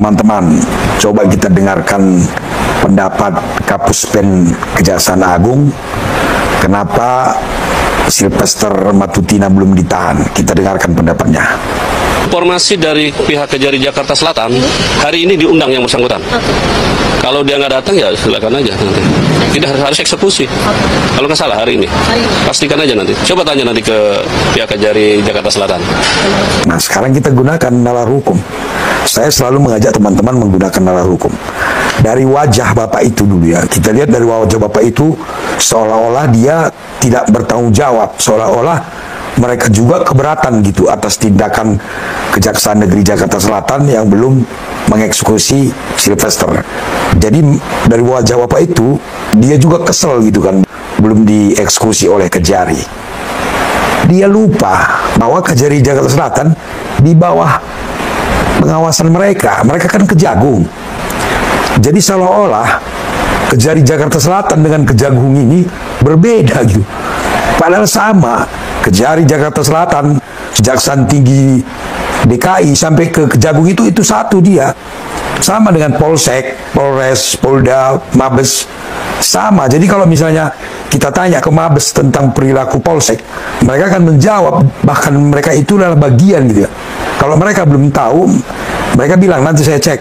Teman-teman, coba kita dengarkan pendapat Kapuspen Kejaksaan Agung. Kenapa Sylvester Matutina belum ditahan? Kita dengarkan pendapatnya. Informasi dari pihak Kejari Jakarta Selatan, hari ini diundang yang bersangkutan. Kalau dia nggak datang ya silakan aja nanti. Tidak harus eksekusi. Kalau nggak salah hari ini, pastikan aja nanti. Coba tanya nanti ke pihak Kejari Jakarta Selatan. Nah, sekarang kita gunakan nalar hukum. Saya selalu mengajak teman-teman menggunakan nalar hukum. Dari wajah Bapak itu dulu ya, kita lihat dari wajah Bapak itu seolah-olah dia tidak bertanggung jawab, seolah-olah mereka juga keberatan gitu atas tindakan Kejaksaan Negeri Jakarta Selatan yang belum mengeksekusi Sylvester. Jadi dari wajah Bapak itu dia juga kesel gitu kan, belum dieksekusi oleh Kejari. Dia lupa bahwa Kejari Jakarta Selatan di bawah pengawasan mereka kan Kejagung. Jadi seolah-olah Kejari Jakarta Selatan dengan Kejagung ini berbeda gitu. Padahal sama, Kejari Jakarta Selatan, Kejaksaan Tinggi DKI sampai ke Kejagung itu satu dia. Sama dengan Polsek, Polres, Polda, Mabes, sama. Jadi kalau misalnya kita tanya ke Mabes tentang perilaku Polsek, mereka akan menjawab, bahkan mereka itu adalah bagian gitu ya. Kalau mereka belum tahu, mereka bilang nanti saya cek.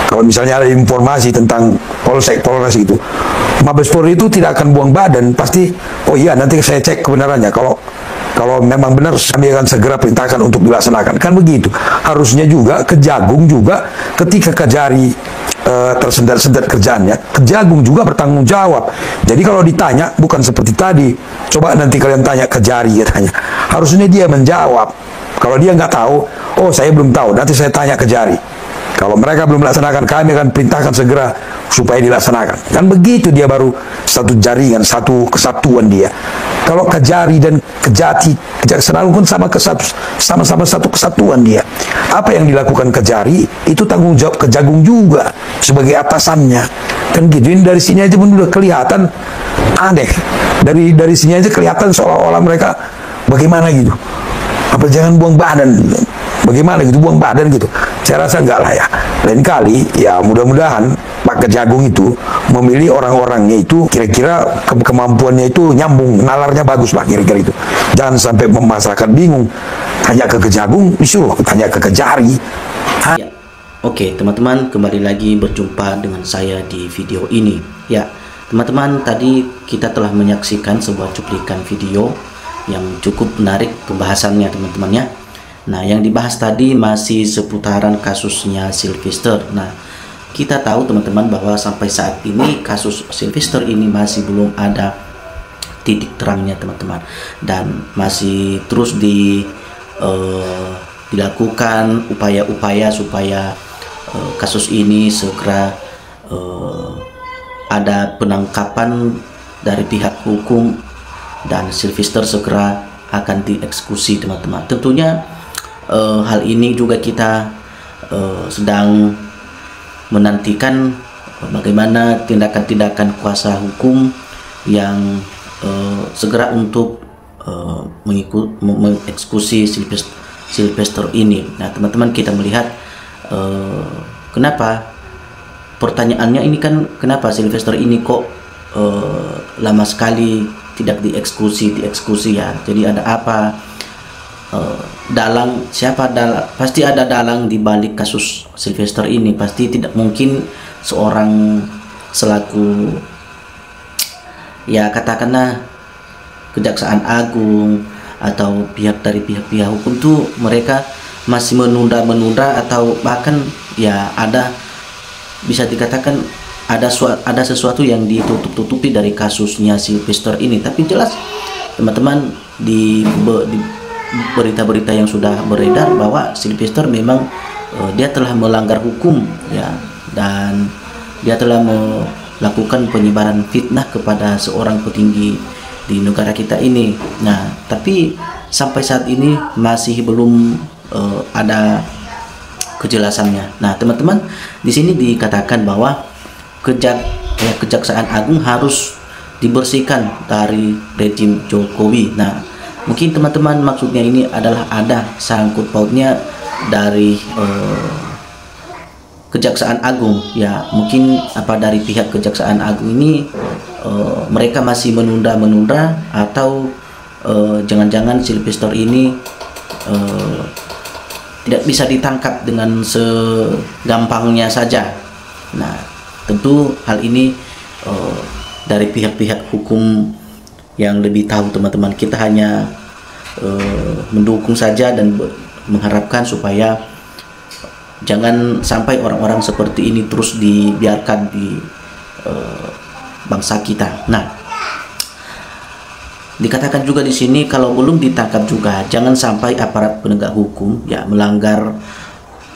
Kalau misalnya ada informasi tentang Polsek, Polres itu, Mabes Polri itu tidak akan buang badan, pasti, oh iya nanti saya cek kebenarannya. Kalau memang benar, kami akan segera perintahkan untuk dilaksanakan. Kan begitu. Harusnya juga Kejagung juga ketika Kejari tersendat-sendat kerjaannya, Kejagung juga bertanggung jawab. Jadi kalau ditanya, bukan seperti tadi, coba nanti kalian tanya Kejari, katanya. Harusnya dia menjawab. Kalau dia nggak tahu, oh saya belum tahu, nanti saya tanya Kejari. Kalau mereka belum melaksanakan, kami akan perintahkan segera supaya dilaksanakan. Kan begitu dia baru satu jaringan, satu kesatuan dia. Kalau Kejari dan Kejati, Kejaksaan Agung kan sama-sama satu kesatuan dia. Apa yang dilakukan Kejari, itu tanggung jawab Kejagung juga sebagai atasannya. Kan gitu, ini dari sini aja pun udah kelihatan aneh. Dari sini aja kelihatan seolah-olah mereka bagaimana gitu. Apa jangan buang badan gitu. Bagaimana gitu, buang badan gitu. Saya rasa enggak lah ya. Lain kali ya mudah-mudahan Pak Kejagung itu memilih orang-orangnya itu kira-kira kemampuannya itu nyambung, nalarnya bagus lah kira-kira itu. Jangan sampai masyarakat bingung, tanya ke Kejagung disuruh tanya ke Kejari. Ya. Oke teman-teman, kembali lagi berjumpa dengan saya di video ini. Ya teman-teman, tadi kita telah menyaksikan sebuah cuplikan video yang cukup menarik pembahasannya teman-teman ya. Nah, yang dibahas tadi masih seputaran kasusnya Sylvester. Nah, kita tahu teman-teman bahwa sampai saat ini kasus Sylvester ini masih belum ada titik terangnya teman-teman, dan masih terus dilakukan upaya-upaya supaya kasus ini segera ada penangkapan dari pihak hukum dan Sylvester segera akan dieksekusi teman-teman. Tentunya hal ini juga kita sedang menantikan bagaimana tindakan-tindakan kuasa hukum yang segera untuk mengeksekusi Sylvester ini. Nah teman-teman, kita melihat kenapa, pertanyaannya ini kan, kenapa Sylvester ini kok lama sekali tidak dieksekusi ya. Jadi ada apa? Pasti ada dalang di balik kasus Sylvester ini. Pasti tidak mungkin seorang selaku ya katakanlah Kejaksaan Agung atau dari pihak hukum tuh mereka masih menunda atau bahkan ya ada, bisa dikatakan ada sesuatu yang ditutup-tutupi dari kasusnya Sylvester ini. Tapi jelas teman-teman, di berita-berita yang sudah beredar bahwa Sylvester memang dia telah melanggar hukum ya, dan dia telah melakukan penyebaran fitnah kepada seorang petinggi di negara kita ini. Nah, tapi sampai saat ini masih belum ada kejelasannya. Nah, teman-teman, di sini dikatakan bahwa Kejaksaan Agung harus dibersihkan dari rejim Jokowi. Nah, mungkin teman-teman maksudnya ini adalah ada sangkut pautnya dari Kejaksaan Agung, ya mungkin dari pihak Kejaksaan Agung ini mereka masih menunda atau jangan-jangan Sylvester ini tidak bisa ditangkap dengan segampangnya saja. Nah, tentu hal ini dari pihak-pihak hukum yang lebih tahu teman-teman. Kita hanya mendukung saja dan mengharapkan supaya jangan sampai orang-orang seperti ini terus dibiarkan di bangsa kita. Nah, dikatakan juga di sini kalau belum ditangkap juga jangan sampai aparat penegak hukum ya melanggar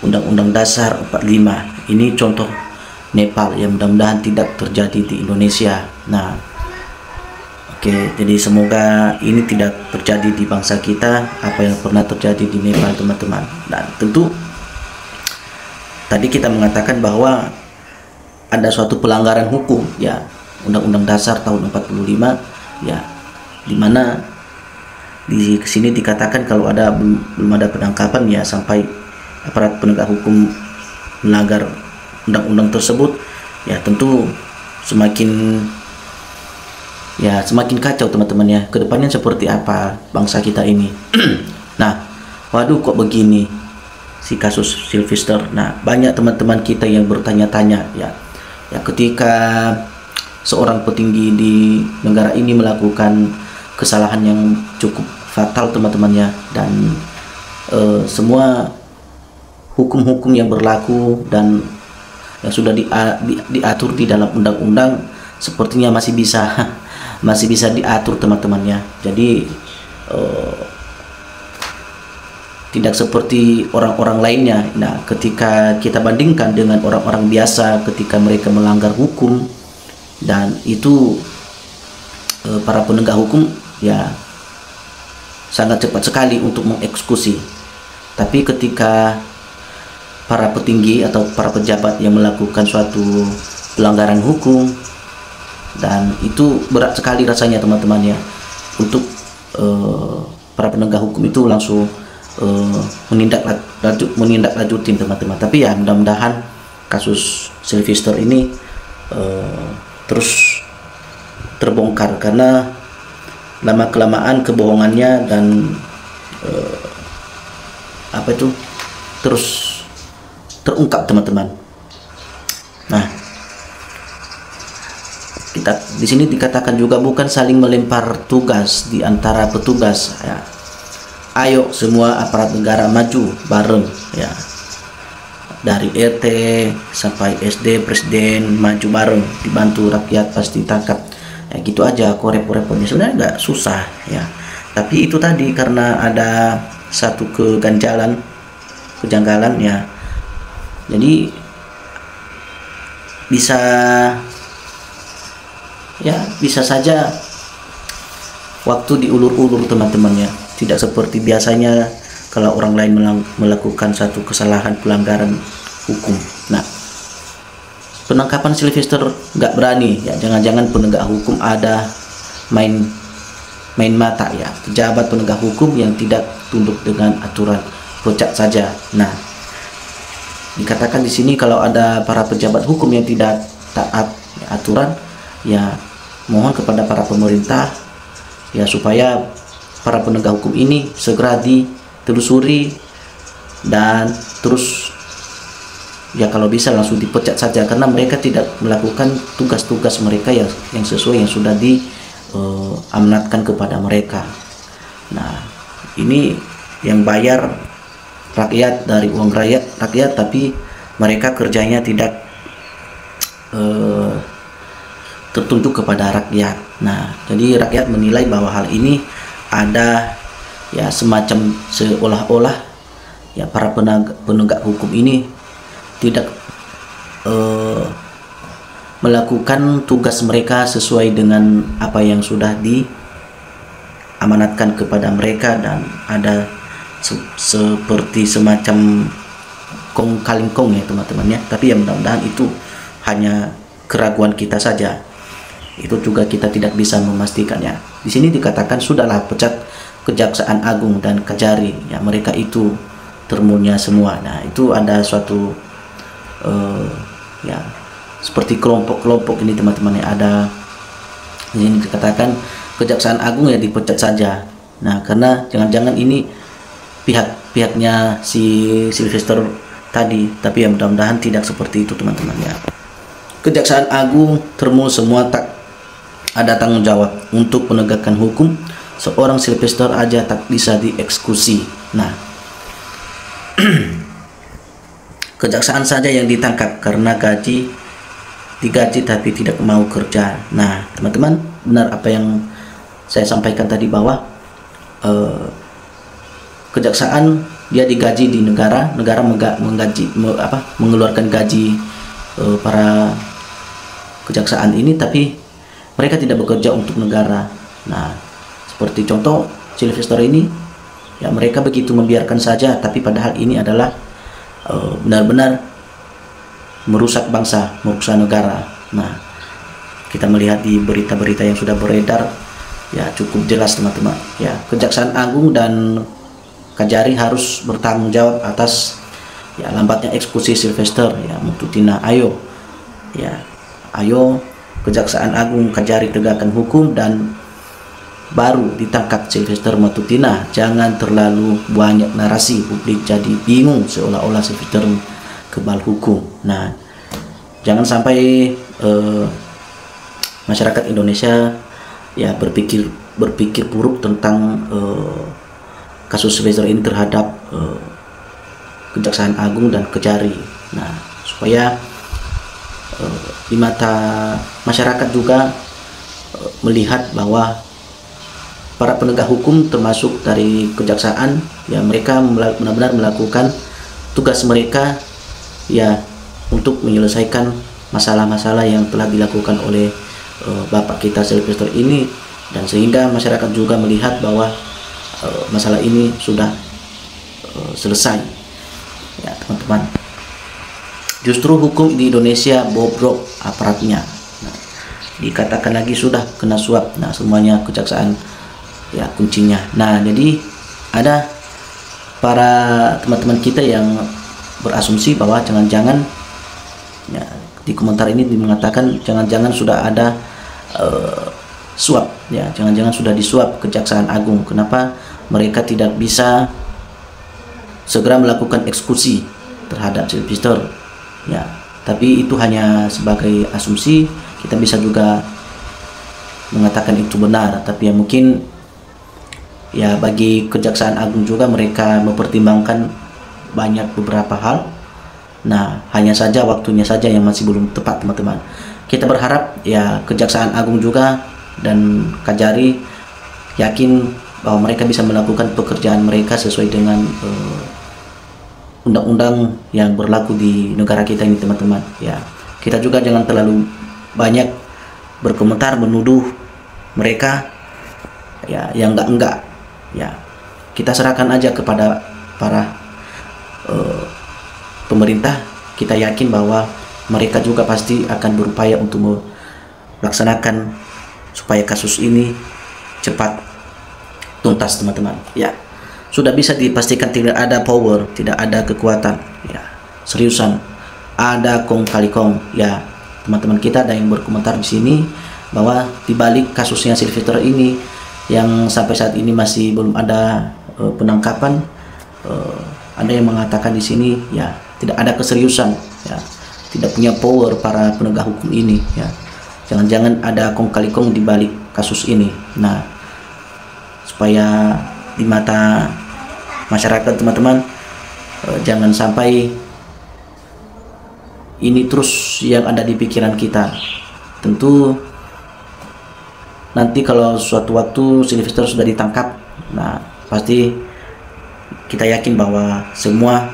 Undang-Undang Dasar 45. Ini contoh Nepal yang mudah-mudahan tidak terjadi di Indonesia. Nah, oke, jadi semoga ini tidak terjadi di bangsa kita apa yang pernah terjadi di Nepal teman-teman. Dan tentu tadi kita mengatakan bahwa ada suatu pelanggaran hukum ya Undang-Undang Dasar tahun 45 ya, di mana di sini dikatakan kalau belum ada penangkapan ya sampai aparat penegak hukum melanggar undang-undang tersebut ya, tentu semakin kacau teman-teman ya, kedepannya seperti apa bangsa kita ini. Nah, waduh kok begini si kasus Sylvester. Nah, banyak teman-teman kita yang bertanya-tanya ya ketika seorang petinggi di negara ini melakukan kesalahan yang cukup fatal teman-teman ya, dan semua hukum-hukum yang berlaku dan yang sudah diatur di dalam undang-undang sepertinya masih bisa diatur teman-teman ya. Jadi tidak seperti orang-orang lainnya. Nah, ketika kita bandingkan dengan orang-orang biasa ketika mereka melanggar hukum, dan itu para penegak hukum ya sangat cepat sekali untuk mengeksekusi. Tapi ketika para petinggi atau para pejabat yang melakukan suatu pelanggaran hukum, dan itu berat sekali rasanya teman-teman ya untuk para penegak hukum itu langsung menindaklanjutin teman-teman. Tapi ya mudah-mudahan kasus Sylvester ini terus terbongkar, karena lama-kelamaan kebohongannya dan terus terungkap teman-teman. Nah, kita di sini dikatakan juga bukan saling melempar tugas di antara petugas ya. Ayo semua aparat negara maju bareng ya, dari RT sampai SD, presiden maju bareng, dibantu rakyat pasti tangkap ya, gitu aja kok repot-repotnya. Sebenarnya nggak susah ya, tapi itu tadi karena ada satu kejanggalan ya, jadi bisa saja waktu diulur-ulur teman-teman ya. Tidak seperti biasanya kalau orang lain melakukan satu kesalahan pelanggaran hukum. Nah, penangkapan Sylvester nggak berani ya, jangan-jangan penegak hukum ada main mata ya, pejabat penegak hukum yang tidak tunduk dengan aturan, pecat saja. Nah, dikatakan di sini kalau ada para pejabat hukum yang tidak taat ya, aturan ya, mohon kepada para pemerintah ya supaya para penegak hukum ini segera ditelusuri dan terus ya kalau bisa langsung dipecat saja, karena mereka tidak melakukan tugas-tugas mereka yang sesuai yang sudah diamanatkan kepada mereka. Nah, ini yang bayar rakyat dari uang rakyat, tapi mereka kerjanya tidak tertuju kepada rakyat. Nah, jadi rakyat menilai bahwa hal ini ada ya semacam seolah-olah ya para penegak hukum ini tidak melakukan tugas mereka sesuai dengan apa yang sudah diamanatkan kepada mereka, dan ada seperti semacam kong kaling kong ya teman-teman ya. Tapi ya mudah-mudahan itu hanya keraguan kita saja. Itu juga kita tidak bisa memastikannya. Di sini dikatakan sudahlah pecat Kejaksaan Agung dan Kejari ya, mereka itu termunya semua. Nah, itu ada suatu ya seperti kelompok-kelompok ini teman-teman, yang ada ini dikatakan Kejaksaan Agung ya dipecat saja. Nah, karena jangan-jangan ini pihaknya si Sylvester tadi, tapi ya mudah-mudahan tidak seperti itu teman-teman ya. Kejaksaan Agung termus semua tak ada tanggung jawab untuk penegakan hukum. Seorang Sylvester aja tak bisa dieksekusi. Nah, kejaksaan saja yang ditangkap karena digaji tapi tidak mau kerja. Nah, teman-teman, benar apa yang saya sampaikan tadi, bahwa kejaksaan dia digaji di negara mengeluarkan gaji para kejaksaan ini, tapi mereka tidak bekerja untuk negara. Nah, seperti contoh Sylvester ini, ya mereka begitu membiarkan saja, tapi padahal ini adalah benar-benar merusak bangsa, merusak negara. Nah, kita melihat di berita-berita yang sudah beredar, ya cukup jelas teman-teman. Ya, Kejaksaan Agung dan Kajari harus bertanggung jawab atas ya lambatnya eksekusi Sylvester ya Matutina. Ayo Kejaksaan Agung, Kajari tegakkan hukum dan baru ditangkap Sylvester Matutina. Jangan terlalu banyak narasi, publik jadi bingung seolah-olah Sylvester kebal hukum. Nah, jangan sampai masyarakat Indonesia ya berpikir buruk tentang kasus Sylvester ini terhadap Kejaksaan Agung dan Kajari. Nah, supaya di mata masyarakat juga melihat bahwa para penegak hukum termasuk dari kejaksaan ya mereka benar-benar melakukan tugas mereka ya untuk menyelesaikan masalah-masalah yang telah dilakukan oleh Bapak kita Sylvester ini, dan sehingga masyarakat juga melihat bahwa masalah ini sudah selesai ya teman-teman. Justru hukum di Indonesia bobrok aparatnya. Nah, dikatakan lagi sudah kena suap. Nah, semuanya kejaksaan ya kuncinya. Nah, jadi ada para teman-teman kita yang berasumsi bahwa jangan-jangan ya, di komentar ini mengatakan jangan-jangan sudah ada suap ya, jangan-jangan sudah disuap Kejaksaan Agung. Kenapa mereka tidak bisa segera melakukan eksekusi terhadap Sylvester ya? Tapi itu hanya sebagai asumsi, kita bisa juga mengatakan itu benar, tapi ya mungkin ya bagi Kejaksaan Agung juga mereka mempertimbangkan banyak beberapa hal. Nah, hanya saja waktunya saja yang masih belum tepat teman-teman. Kita berharap ya Kejaksaan Agung juga dan Kajari yakin bahwa mereka bisa melakukan pekerjaan mereka sesuai dengan undang-undang yang berlaku di negara kita ini teman-teman. Ya, kita juga jangan terlalu banyak berkomentar menuduh mereka ya yang enggak. Ya, kita serahkan aja kepada para pemerintah. Kita yakin bahwa mereka juga pasti akan berupaya untuk melaksanakan supaya kasus ini cepat tuntas teman-teman. Ya, sudah bisa dipastikan tidak ada power, tidak ada kekuatan. Ya, seriusan ada kong kali kong. Ya, teman-teman kita ada yang berkomentar di sini bahwa di balik kasusnya Sylvester ini yang sampai saat ini masih belum ada penangkapan, ada yang mengatakan di sini ya tidak ada keseriusan, ya tidak punya power para penegak hukum ini. Ya, jangan-jangan ada kong kali kong di balik kasus ini. Nah, supaya di mata masyarakat teman-teman jangan sampai ini terus yang ada di pikiran kita. Tentu nanti kalau suatu waktu Sylvester sudah ditangkap, nah pasti kita yakin bahwa semua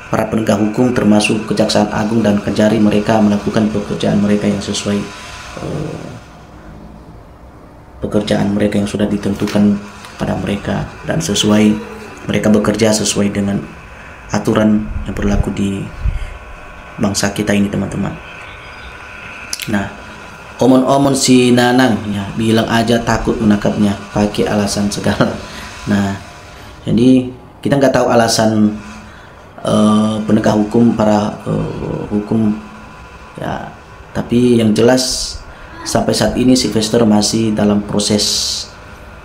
para penegak hukum termasuk Kejaksaan Agung dan Kajari mereka melakukan pekerjaan mereka yang sesuai pekerjaan mereka yang sudah ditentukan pada mereka, dan sesuai mereka bekerja sesuai dengan aturan yang berlaku di bangsa kita ini teman-teman. Nah, omon-omon si Nanang ya bilang aja takut menangkapnya pakai alasan segala. Nah, jadi kita nggak tahu alasan penegak hukum para hukum ya. Tapi yang jelas sampai saat ini Sylvester masih dalam proses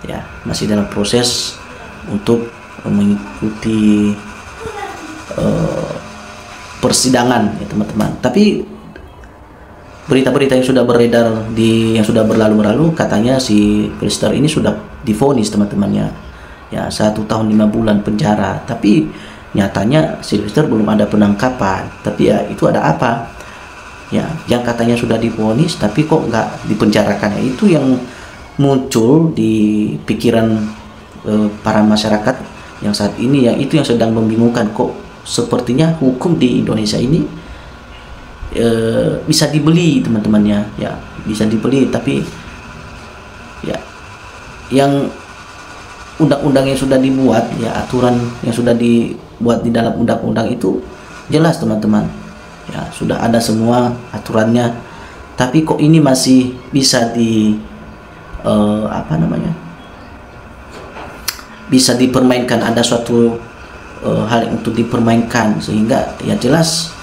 ya, masih dalam proses untuk mengikuti persidangan ya teman-teman. Tapi berita-berita yang sudah beredar yang sudah berlalu katanya si Sylvester ini sudah divonis teman-temannya ya 1 tahun 5 bulan penjara. Tapi nyatanya Sylvester belum ada penangkapan. Tapi ya itu ada apa ya, yang katanya sudah divonis tapi kok nggak dipenjarakan ya, itu yang muncul di pikiran para masyarakat yang saat ini, yang itu yang sedang membingungkan. Kok sepertinya hukum di Indonesia ini bisa dibeli teman-temannya ya, bisa dibeli. Tapi ya yang undang-undang yang sudah dibuat ya, aturan yang sudah dibuat di dalam undang-undang itu jelas teman-teman ya, sudah ada semua aturannya. Tapi kok ini masih bisa bisa dipermainkan, ada suatu hal yang untuk dipermainkan, sehingga ya jelas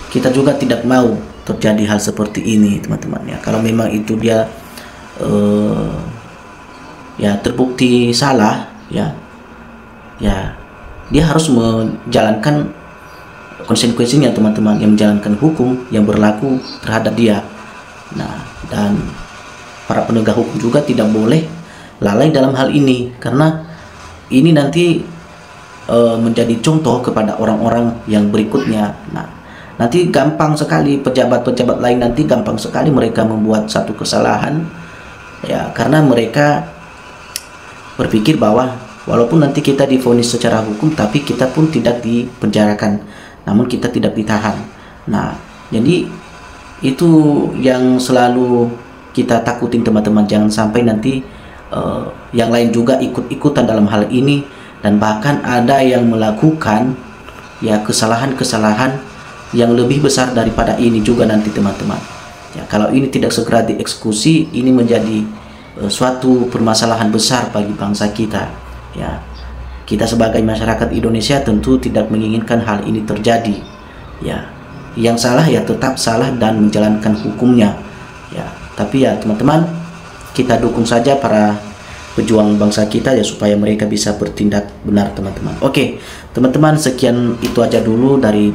kita juga tidak mau terjadi hal seperti ini teman-teman ya. Kalau memang itu dia ya terbukti salah ya dia harus menjalankan konsekuensinya teman-teman, yang menjalankan hukum yang berlaku terhadap dia. Nah, dan para penegak hukum juga tidak boleh lalai dalam hal ini, karena ini nanti menjadi contoh kepada orang-orang yang berikutnya. Nah, nanti gampang sekali pejabat-pejabat lain, nanti gampang sekali mereka membuat satu kesalahan ya, karena mereka berpikir bahwa walaupun nanti kita divonis secara hukum, tapi kita pun tidak dipenjarakan, namun kita tidak ditahan. Nah, jadi itu yang selalu kita takutin teman-teman, jangan sampai nanti yang lain juga ikut-ikutan dalam hal ini, dan bahkan ada yang melakukan ya kesalahan-kesalahan yang lebih besar daripada ini juga nanti teman-teman ya. Kalau ini tidak segera dieksekusi, ini menjadi suatu permasalahan besar bagi bangsa kita ya. Kita sebagai masyarakat Indonesia tentu tidak menginginkan hal ini terjadi ya. Yang salah ya tetap salah dan menjalankan hukumnya ya. Tapi ya teman-teman, kita dukung saja para pejuang bangsa kita ya, supaya mereka bisa bertindak benar teman-teman. Oke teman-teman, sekian itu aja dulu dari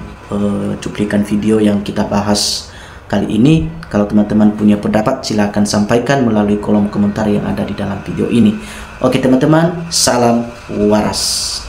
cuplikan video yang kita bahas kali ini. Kalau teman-teman punya pendapat, silahkan sampaikan melalui kolom komentar yang ada di dalam video ini. Oke teman-teman, salam waras.